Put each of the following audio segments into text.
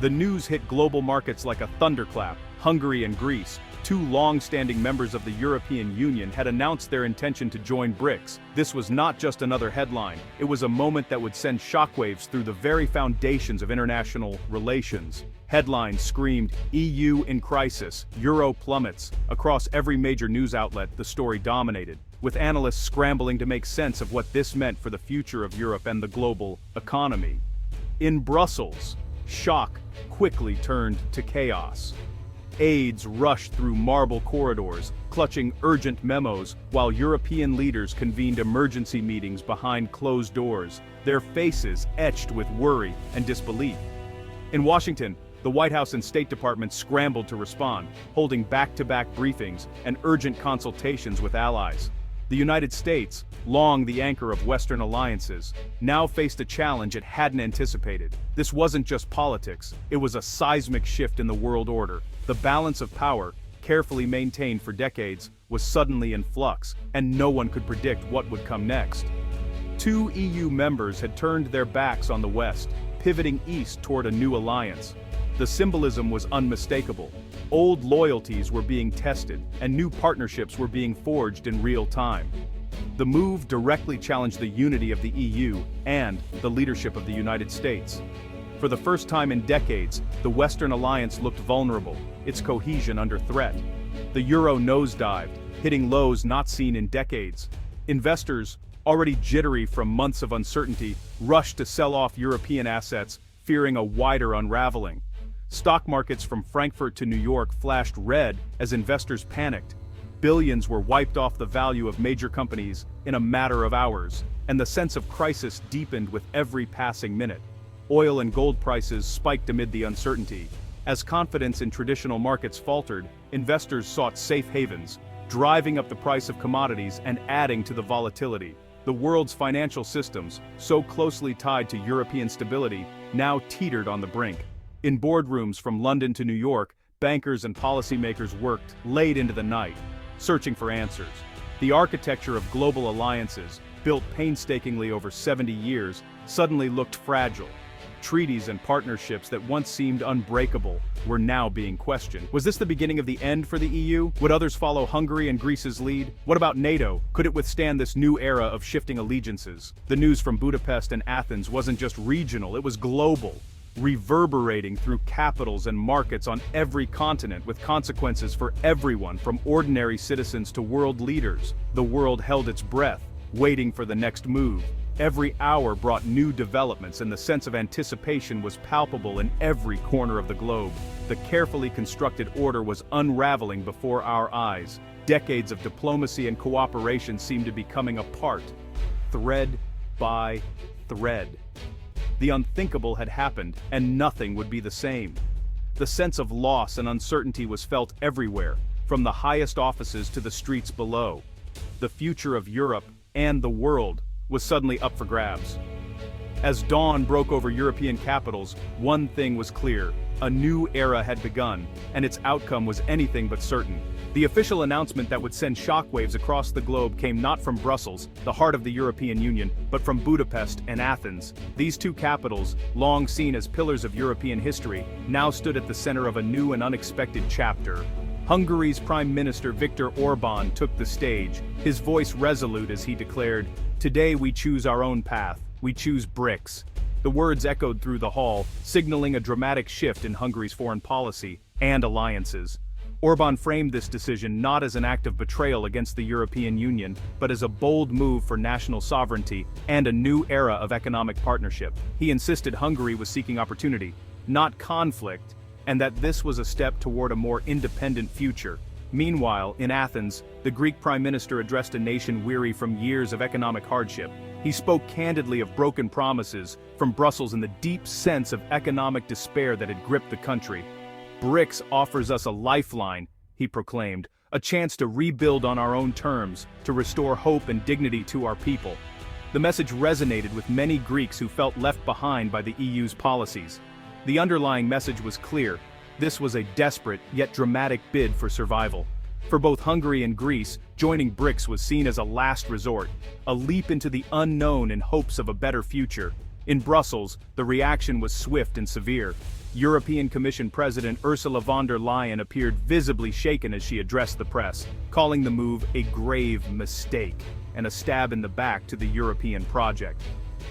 The news hit global markets like a thunderclap. Hungary and Greece, two long-standing members of the European Union, had announced their intention to join BRICS. This was not just another headline, it was a moment that would send shockwaves through the very foundations of international relations. Headlines screamed, "EU in crisis, Euro plummets." Across every major news outlet, the story dominated, with analysts scrambling to make sense of what this meant for the future of Europe and the global economy. In Brussels, shock quickly turned to chaos. Aides rushed through marble corridors, clutching urgent memos, while European leaders convened emergency meetings behind closed doors, their faces etched with worry and disbelief. In Washington, the White House and State Department scrambled to respond, holding back-to-back briefings and urgent consultations with allies. The United States, long the anchor of Western alliances, now faced a challenge it hadn't anticipated. This wasn't just politics, it was a seismic shift in the world order. The balance of power, carefully maintained for decades, was suddenly in flux, and no one could predict what would come next. Two EU members had turned their backs on the West, pivoting east toward a new alliance. The symbolism was unmistakable. Old loyalties were being tested, and new partnerships were being forged in real time. The move directly challenged the unity of the EU and the leadership of the United States. For the first time in decades, the Western alliance looked vulnerable, its cohesion under threat. The euro nosedived, hitting lows not seen in decades. Investors, already jittery from months of uncertainty, rushed to sell off European assets, fearing a wider unraveling. Stock markets from Frankfurt to New York flashed red as investors panicked. Billions were wiped off the value of major companies in a matter of hours, and the sense of crisis deepened with every passing minute. Oil and gold prices spiked amid the uncertainty. As confidence in traditional markets faltered, investors sought safe havens, driving up the price of commodities and adding to the volatility. The world's financial systems, so closely tied to European stability, now teetered on the brink. In boardrooms from London to New York, bankers and policymakers worked late into the night, searching for answers. The architecture of global alliances, built painstakingly over 70 years, suddenly looked fragile. Treaties and partnerships that once seemed unbreakable were now being questioned. Was this the beginning of the end for the EU? Would others follow Hungary and Greece's lead? What about NATO? Could it withstand this new era of shifting allegiances? The news from Budapest and Athens wasn't just regional, it was global, reverberating through capitals and markets on every continent, with consequences for everyone from ordinary citizens to world leaders. The world held its breath, waiting for the next move. Every hour brought new developments, and the sense of anticipation was palpable in every corner of the globe. The carefully constructed order was unraveling before our eyes. Decades of diplomacy and cooperation seemed to be coming apart, thread by thread. The unthinkable had happened, and nothing would be the same. The sense of loss and uncertainty was felt everywhere, from the highest offices to the streets below. The future of Europe and the world was suddenly up for grabs. As dawn broke over European capitals, one thing was clear: a new era had begun, and its outcome was anything but certain. The official announcement that would send shockwaves across the globe came not from Brussels, the heart of the European Union, but from Budapest and Athens. These two capitals, long seen as pillars of European history, now stood at the center of a new and unexpected chapter. Hungary's Prime Minister Viktor Orbán took the stage, his voice resolute as he declared, "Today we choose our own path, we choose BRICS." The words echoed through the hall, signaling a dramatic shift in Hungary's foreign policy and alliances. Orbán framed this decision not as an act of betrayal against the European Union, but as a bold move for national sovereignty and a new era of economic partnership. He insisted Hungary was seeking opportunity, not conflict, and that this was a step toward a more independent future. Meanwhile, in Athens, the Greek Prime Minister addressed a nation weary from years of economic hardship. He spoke candidly of broken promises from Brussels and the deep sense of economic despair that had gripped the country. "BRICS offers us a lifeline," he proclaimed, "a chance to rebuild on our own terms, to restore hope and dignity to our people." The message resonated with many Greeks who felt left behind by the EU's policies. The underlying message was clear: this was a desperate yet dramatic bid for survival. For both Hungary and Greece, joining BRICS was seen as a last resort, a leap into the unknown in hopes of a better future. In Brussels, the reaction was swift and severe. European Commission President Ursula von der Leyen appeared visibly shaken as she addressed the press, calling the move a grave mistake and a stab in the back to the European project.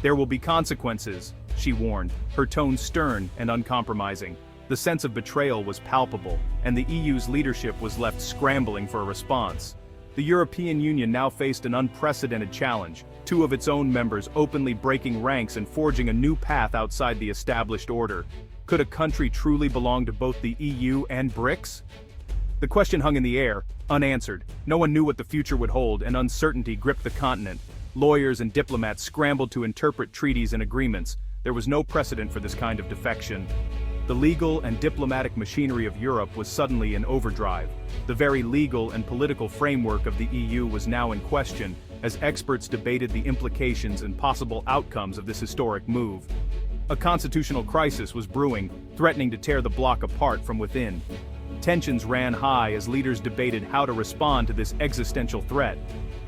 There will be consequences, she warned, her tone stern and uncompromising. The sense of betrayal was palpable, and the EU's leadership was left scrambling for a response. The European Union now faced an unprecedented challenge, two of its own members openly breaking ranks and forging a new path outside the established order. Could a country truly belong to both the EU and BRICS? The question hung in the air, unanswered. No one knew what the future would hold, and uncertainty gripped the continent. Lawyers and diplomats scrambled to interpret treaties and agreements. There was no precedent for this kind of defection. The legal and diplomatic machinery of Europe was suddenly in overdrive. The very legal and political framework of the EU was now in question, as experts debated the implications and possible outcomes of this historic move. A constitutional crisis was brewing, threatening to tear the bloc apart from within. Tensions ran high as leaders debated how to respond to this existential threat.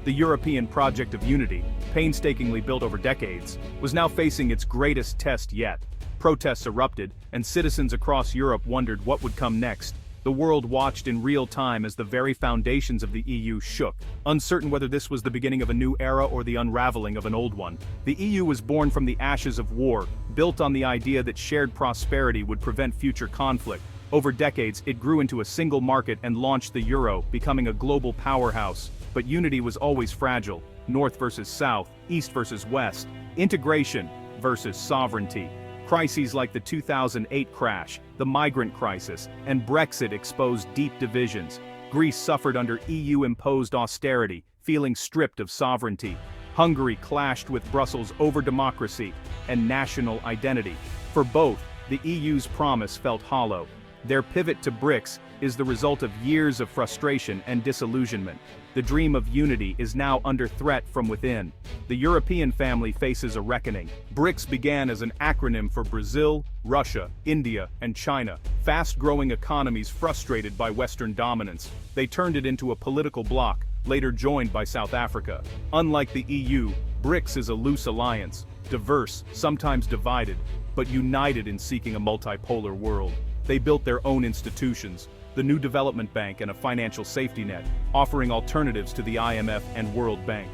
The European project of unity, painstakingly built over decades, was now facing its greatest test yet. Protests erupted, and citizens across Europe wondered what would come next. The world watched in real time as the very foundations of the EU shook, uncertain whether this was the beginning of a new era or the unraveling of an old one. The EU was born from the ashes of war, built on the idea that shared prosperity would prevent future conflict. Over decades, it grew into a single market and launched the euro, becoming a global powerhouse. But unity was always fragile: north versus south, east versus west, integration versus sovereignty. Crises like the 2008 crash, the migrant crisis, and Brexit exposed deep divisions. Greece suffered under EU-imposed austerity, feeling stripped of sovereignty. Hungary clashed with Brussels over democracy and national identity. For both, the EU's promise felt hollow. Their pivot to BRICS is the result of years of frustration and disillusionment. The dream of unity is now under threat from within. The European family faces a reckoning. BRICS began as an acronym for Brazil, Russia, India, and China, fast-growing economies frustrated by Western dominance. They turned it into a political bloc, later joined by South Africa. Unlike the EU, BRICS is a loose alliance, diverse, sometimes divided, but united in seeking a multipolar world. They built their own institutions, the New Development Bank and a financial safety net, offering alternatives to the IMF and World Bank.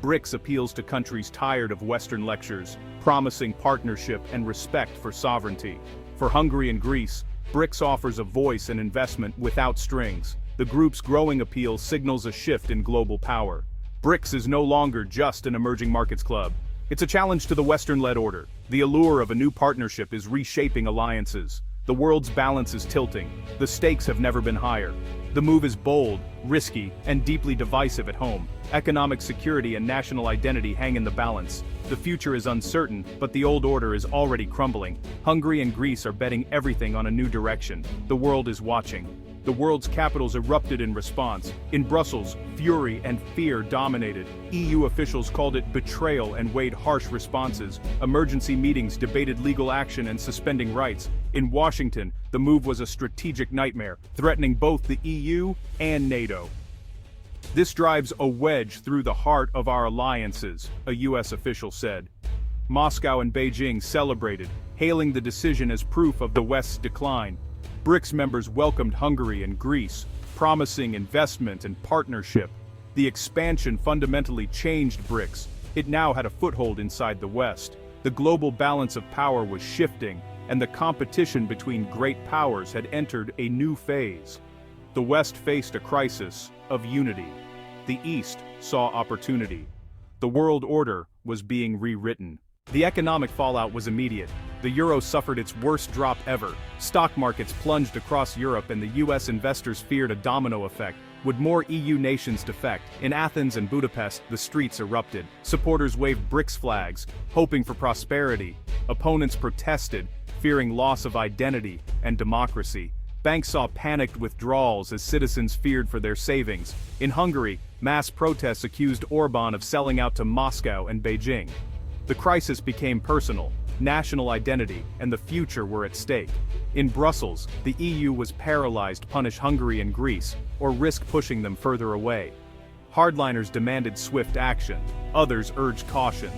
BRICS appeals to countries tired of Western lectures, promising partnership and respect for sovereignty. For Hungary and Greece, BRICS offers a voice and investment without strings. The group's growing appeal signals a shift in global power. BRICS is no longer just an emerging markets club. It's a challenge to the Western-led order. The allure of a new partnership is reshaping alliances. The world's balance is tilting. The stakes have never been higher. The move is bold, risky, and deeply divisive at home. Economic security and national identity hang in the balance. The future is uncertain, but the old order is already crumbling. Hungary and Greece are betting everything on a new direction. The world is watching. The world's capitals erupted in response. In Brussels, fury and fear dominated. EU officials called it betrayal and weighed harsh responses. Emergency meetings debated legal action and suspending rights. In Washington, the move was a strategic nightmare, threatening both the EU and NATO. This drives a wedge through the heart of our alliances, a US official said. Moscow and Beijing celebrated, hailing the decision as proof of the West's decline. BRICS members welcomed Hungary and Greece, promising investment and partnership. The expansion fundamentally changed BRICS. It now had a foothold inside the West. The global balance of power was shifting, and the competition between great powers had entered a new phase. The West faced a crisis of unity. The East saw opportunity. The world order was being rewritten. The economic fallout was immediate. The euro suffered its worst drop ever. Stock markets plunged across Europe, and the US investors feared a domino effect. Would more EU nations defect? In Athens and Budapest, the streets erupted. Supporters waved BRICS flags, hoping for prosperity. Opponents protested, fearing loss of identity and democracy. Banks saw panicked withdrawals as citizens feared for their savings. In Hungary, mass protests accused Orbán of selling out to Moscow and Beijing. The crisis became personal. National identity and the future were at stake. In Brussels, the EU was paralyzed to punish Hungary and Greece, or risk pushing them further away. Hardliners demanded swift action. Others urged caution.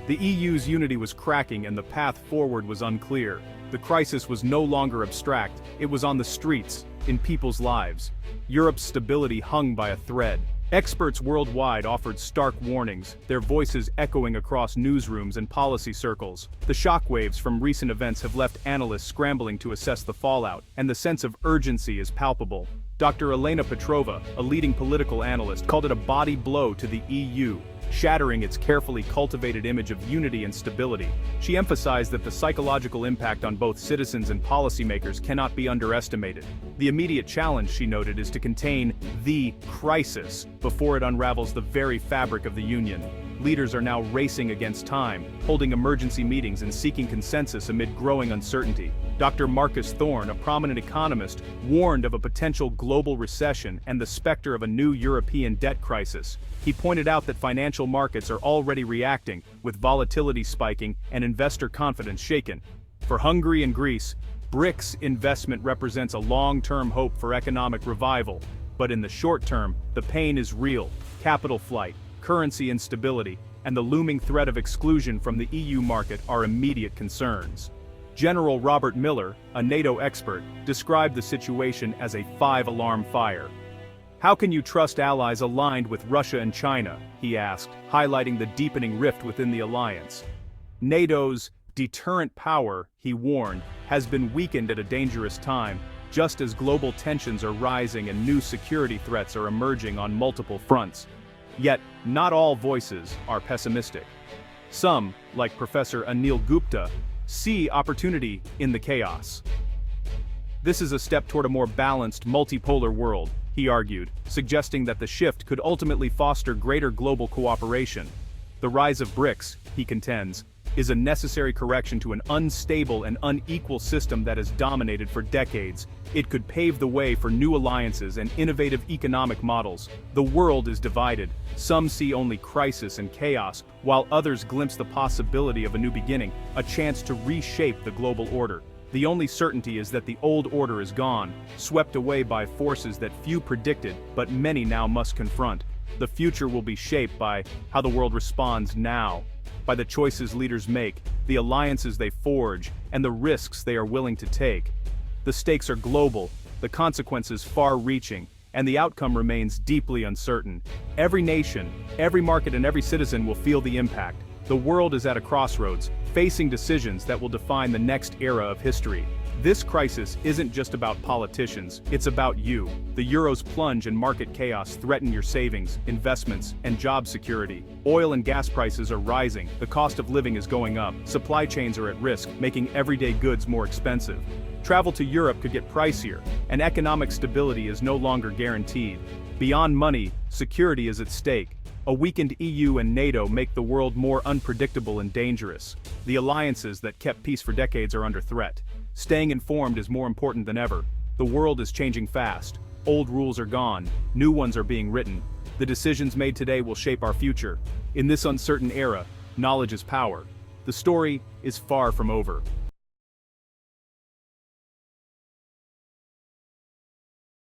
The EU's unity was cracking and the path forward was unclear. The crisis was no longer abstract, it was on the streets, in people's lives. Europe's stability hung by a thread. Experts worldwide offered stark warnings, their voices echoing across newsrooms and policy circles. The shockwaves from recent events have left analysts scrambling to assess the fallout, and the sense of urgency is palpable. Dr. Elena Petrova, a leading political analyst, called it a body blow to the EU, shattering its carefully cultivated image of unity and stability. She emphasized that the psychological impact on both citizens and policymakers cannot be underestimated. The immediate challenge, she noted, is to contain the crisis before it unravels the very fabric of the Union. Leaders are now racing against time, holding emergency meetings and seeking consensus amid growing uncertainty. Dr. Marcus Thorne, a prominent economist, warned of a potential global recession and the specter of a new European debt crisis. He pointed out that financial markets are already reacting, with volatility spiking and investor confidence shaken. For Hungary and Greece, BRICS investment represents a long-term hope for economic revival. But in the short term, the pain is real: capital flight, currency instability, and the looming threat of exclusion from the EU market are immediate concerns. General Robert Miller, a NATO expert, described the situation as a five-alarm fire. How can you trust allies aligned with Russia and China? He asked, highlighting the deepening rift within the alliance. NATO's deterrent power, he warned, has been weakened at a dangerous time, just as global tensions are rising and new security threats are emerging on multiple fronts. Yet, not all voices are pessimistic. Some, like Professor Anil Gupta, see opportunity in the chaos. This is a step toward a more balanced, multipolar world, he argued, suggesting that the shift could ultimately foster greater global cooperation. The rise of BRICS, he contends, is a necessary correction to an unstable and unequal system that has dominated for decades. It could pave the way for new alliances and innovative economic models. The world is divided. Some see only crisis and chaos, while others glimpse the possibility of a new beginning, a chance to reshape the global order. The only certainty is that the old order is gone, swept away by forces that few predicted, but many now must confront. The future will be shaped by how the world responds now, by the choices leaders make, the alliances they forge, and the risks they are willing to take. The stakes are global, the consequences far-reaching, and the outcome remains deeply uncertain. Every nation, every market, and every citizen will feel the impact. The world is at a crossroads, facing decisions that will define the next era of history. This crisis isn't just about politicians, it's about you. The euro's plunge and market chaos threaten your savings, investments, and job security. Oil and gas prices are rising, the cost of living is going up, supply chains are at risk, making everyday goods more expensive. Travel to Europe could get pricier, and economic stability is no longer guaranteed. Beyond money, security is at stake. A weakened EU and NATO make the world more unpredictable and dangerous. The alliances that kept peace for decades are under threat. Staying informed is more important than ever. The world is changing fast. Old rules are gone, new ones are being written. The decisions made today will shape our future. In this uncertain era, knowledge is power. The story is far from over.